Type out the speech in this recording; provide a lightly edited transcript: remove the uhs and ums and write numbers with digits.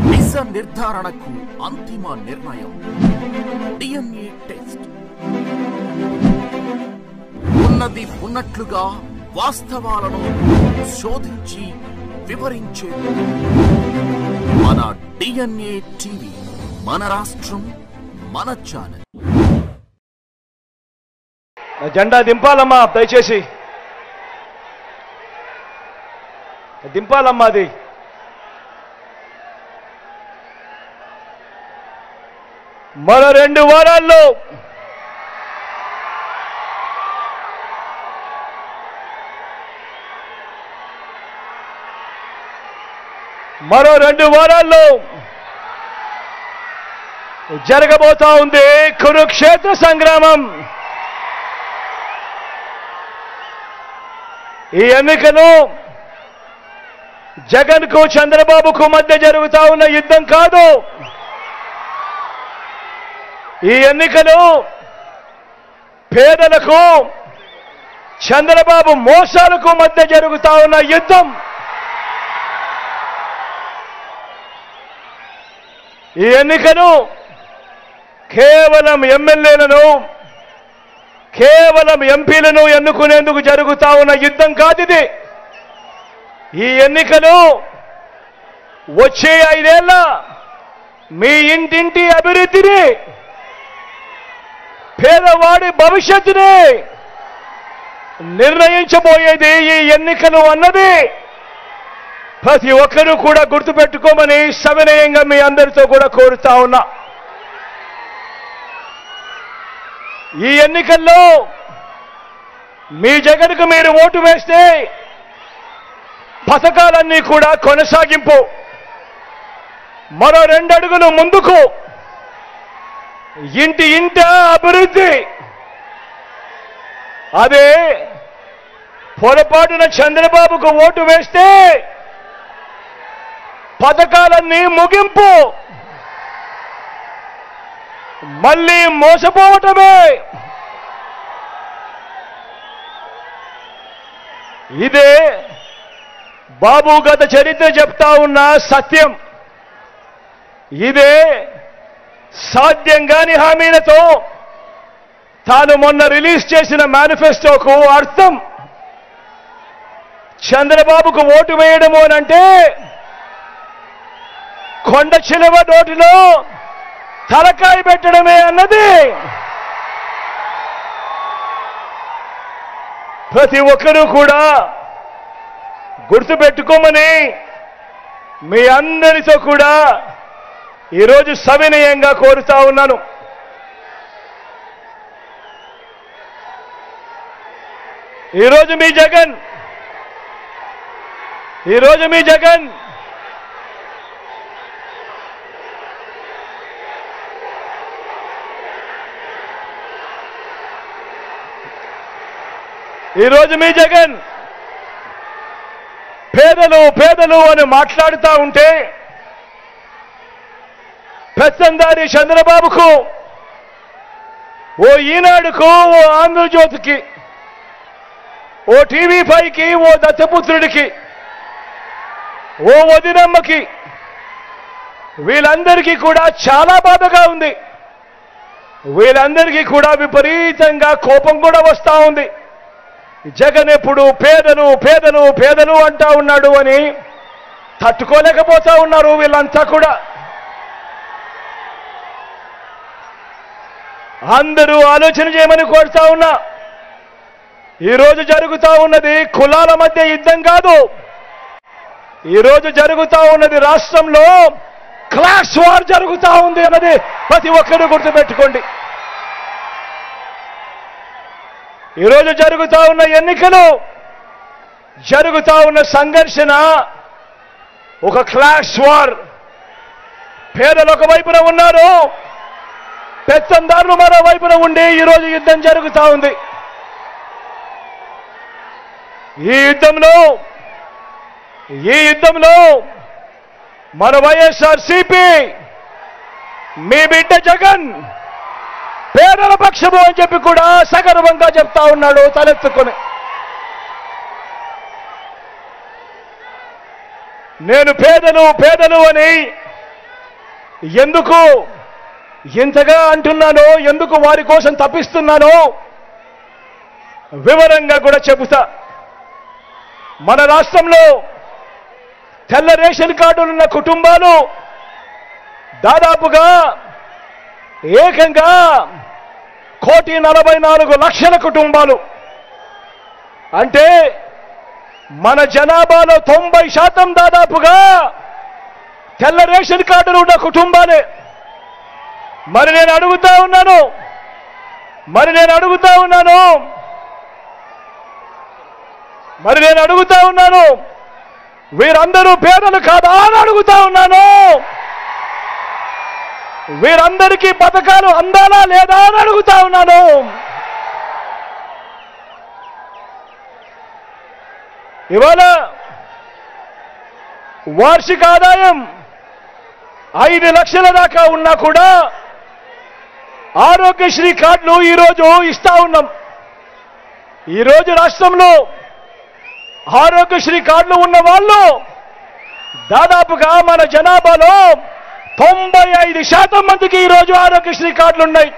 నిజ నిర్ధారణకు అంతిమ నిర్ణయం DNA టెస్ట్. ఉన్నది ఉన్నట్లుగా వాస్తవాలను శోధించి వివరించే మన DNA టీవీ, మన రాష్ట్రం, మన ఛానల్. జెండా దింపాలమ్మా, దయచేసి దింపాలమ్మా. అది మరో 2 వారాల్లో జరగబోతా ఉంది కురుక్షేత్ర సంగ్రామం. ఈ ఎన్నికలు జగన్ కు చంద్రబాబుకు మధ్య జరుగుతా ఉన్న యుద్ధం కాదు. ఈ ఎన్నికలు పేదలకు చంద్రబాబు మోసాలకు మధ్య జరుగుతా ఉన్న యుద్ధం. ఈ ఎన్నికలు కేవలం ఎమ్మెల్యేలను, కేవలం ఎంపీలను ఎన్నుకునేందుకు జరుగుతా ఉన్న యుద్ధం కాదు ఇది. ఈ ఎన్నికలు వచ్చే 5 ఏళ్ల మీ ఇంటింటి అభివృద్ధిని, పేదవాడి భవిష్యత్తుని నిర్ణయించబోయేది ఈ ఎన్నికలు అన్నది ప్రతి ఒక్కరూ కూడా గుర్తుపెట్టుకోమని సవినయంగా మీ అందరితో కూడా కోరుతా ఉన్నా. ఈ ఎన్నికల్లో మీ జగన్కు మీరు ఓటు వేస్తే పథకాలన్నీ కూడా కొనసాగింపు, మరో 2 అడుగులు ముందుకు, ఇంట అభివృద్ధి. అదే పొరపాటున చంద్రబాబుకు ఓటు వేస్తే పథకాలన్నీ ముగింపు, మళ్ళీ మోసపోవటమే. ఇదే బాబు గత చరిత్ర చెప్తా ఉన్న సత్యం. ఇదే సాధ్యం కాని హామీలతో తాను మొన్న రిలీజ్ చేసిన మేనిఫెస్టోకు అర్థం. చంద్రబాబుకు ఓటు వేయడము అనంటే కొండ చిలువ నోటిలో తలకాయ పెట్టడమే అన్నది ప్రతి ఒక్కరూ కూడా గుర్తుపెట్టుకోమని మీ అందరితో కూడా ఈరోజు సవినయంగా కోరుతా ఉన్నాను. ఈరోజు మీ జగన్ పేదలు అని మాట్లాడుతూ ఉంటే పెత్తందారి చంద్రబాబుకు, ఓ ఈనాడుకు, ఓ ఆంధ్రజ్యోతికి, ఓ TV5కి, ఓ దత్తపుత్రుడికి, ఓ వదినమ్మకి, వీళ్ళందరికీ కూడా చాలా బాధగా ఉంది. వీళ్ళందరికీ కూడా విపరీతంగా కోపం కూడా వస్తూ ఉంది. జగన్ ఎప్పుడు పేదలు అంటా ఉన్నాడు అని తట్టుకోలేకపోతా ఉన్నారు వీళ్ళంతా కూడా. అందరూ ఆలోచన చేయమని కోరుతా ఉన్నా. ఈరోజు జరుగుతా ఉన్నది కులాల మధ్య యుద్ధం కాదు. ఈరోజు జరుగుతా ఉన్నది రాష్ట్రంలో క్లాస్ వార్ జరుగుతా ఉంది అన్నది ప్రతి ఒక్కరూ గుర్తుపెట్టుకోండి. ఈరోజు జరుగుతా ఉన్న ఎన్నికలు, జరుగుతా ఉన్న సంఘర్షణ ఒక క్లాస్ వార్. పేదలు ఒక వైపున ఉన్నారు, పెత్తందారులు మరో వైపున ఉండి ఈరోజు యుద్ధం జరుగుతా ఉంది. ఈ యుద్ధంలో మన వైఎస్ఆర్సీపీ, మీ బిడ్డ జగన్ పేదల పక్షము అని చెప్పి కూడా సగర్వంగా చెప్తా ఉన్నాడు తలెత్తుకొని. నేను పేదలు అని ఎందుకు ఇంతగా అంటున్నానో, ఎందుకు వారి కోసం తప్పిస్తున్నానో వివరంగా కూడా చెబుతా. మన రాష్ట్రంలో తెల్ల రేషన్ కార్డులున్న కుటుంబాలు దాదాపుగా ఏకంగా 1,44,00,000 కుటుంబాలు. అంటే మన జనాభాలో 90% దాదాపుగా తెల్ల రేషన్ కార్డులు ఉన్న కుటుంబాలే. మరి నేను అడుగుతా ఉన్నాను, వీరందరూ పేదలు కాదా అని అడుగుతా ఉన్నాను. వీరందరికీ పథకాలు అందాలా లేదా అని అడుగుతా ఉన్నాను. ఇవాళ వార్షిక ఆదాయం 5 లక్షల దాకా ఉన్నా కూడా ఆరోగ్యశ్రీ కార్డులు ఈరోజు ఇస్తా ఉన్నాం. ఈరోజు రాష్ట్రంలో ఆరోగ్యశ్రీ కార్డులు ఉన్న వాళ్ళు దాదాపుగా మన జనాభాలో 95% మందికి ఈరోజు ఆరోగ్యశ్రీ కార్డులు ఉన్నాయి.